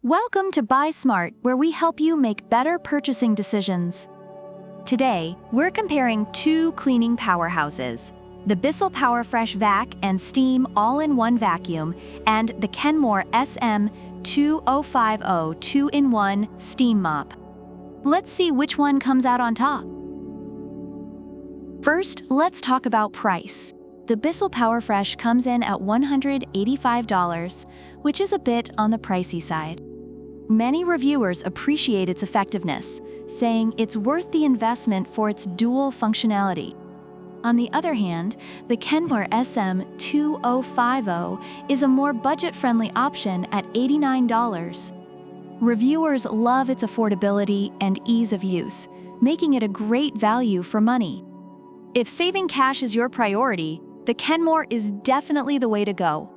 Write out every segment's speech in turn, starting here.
Welcome to Buy Smart, where we help you make better purchasing decisions. Today, we're comparing two cleaning powerhouses, the Bissell PowerFresh Vac and Steam All-in-One Vacuum and the Kenmore SM2050 2-in-1 Steam Mop. Let's see which one comes out on top. First, let's talk about price. The Bissell PowerFresh comes in at $185, which is a bit on the pricey side. Many reviewers appreciate its effectiveness, saying it's worth the investment for its dual functionality. On the other hand, the Kenmore SM2050 is a more budget-friendly option at $89. Reviewers love its affordability and ease of use, making it a great value for money. If saving cash is your priority, the Kenmore is definitely the way to go.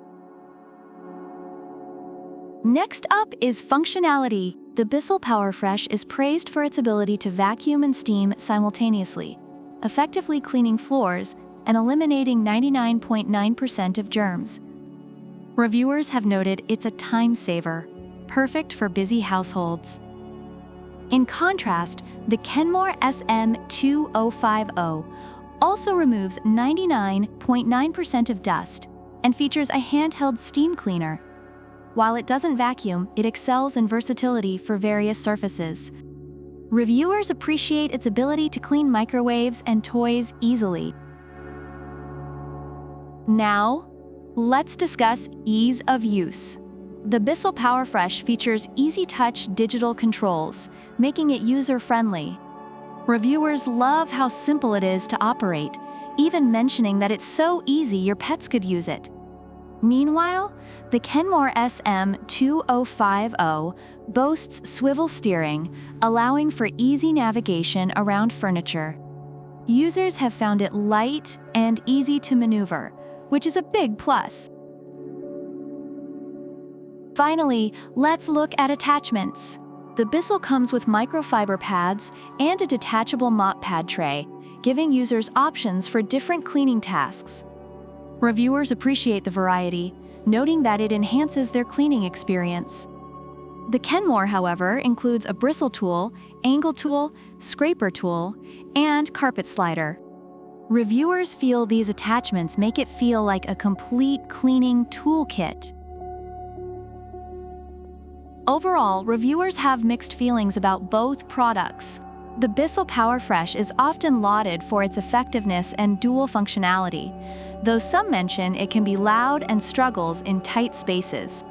Next up is functionality. The Bissell PowerFresh is praised for its ability to vacuum and steam simultaneously, effectively cleaning floors and eliminating 99.9% of germs. Reviewers have noted it's a time saver, perfect for busy households. In contrast, the Kenmore SM2050 also removes 99.9% of dust and features a handheld steam cleaner. While it doesn't vacuum, it excels in versatility for various surfaces. Reviewers appreciate its ability to clean microwaves and toys easily. Now, let's discuss ease of use. The Bissell PowerFresh features easy-touch digital controls, making it user-friendly. Reviewers love how simple it is to operate, even mentioning that it's so easy your pets could use it. Meanwhile, the Kenmore SM2050 boasts swivel steering, allowing for easy navigation around furniture. Users have found it light and easy to maneuver, which is a big plus. Finally, let's look at attachments. The Bissell comes with microfiber pads and a detachable mop pad tray, giving users options for different cleaning tasks. Reviewers appreciate the variety, noting that it enhances their cleaning experience. The Kenmore, however, includes a bristle tool, angle tool, scraper tool, and carpet slider. Reviewers feel these attachments make it feel like a complete cleaning toolkit. Overall, reviewers have mixed feelings about both products. The Bissell PowerFresh is often lauded for its effectiveness and dual functionality, though some mention it can be loud and struggles in tight spaces.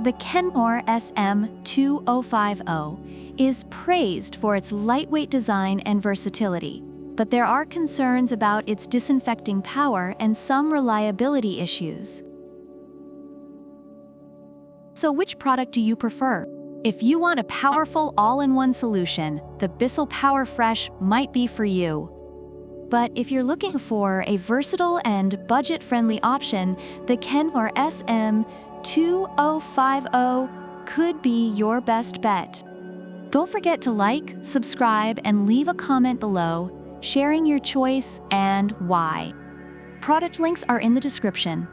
The Kenmore SM2050 is praised for its lightweight design and versatility, but there are concerns about its disinfecting power and some reliability issues. So which product do you prefer? If you want a powerful all-in-one solution, the Bissell PowerFresh might be for you. But if you're looking for a versatile and budget-friendly option, the Kenmore SM2050 could be your best bet. Don't forget to like, subscribe, and leave a comment below, sharing your choice and why. Product links are in the description.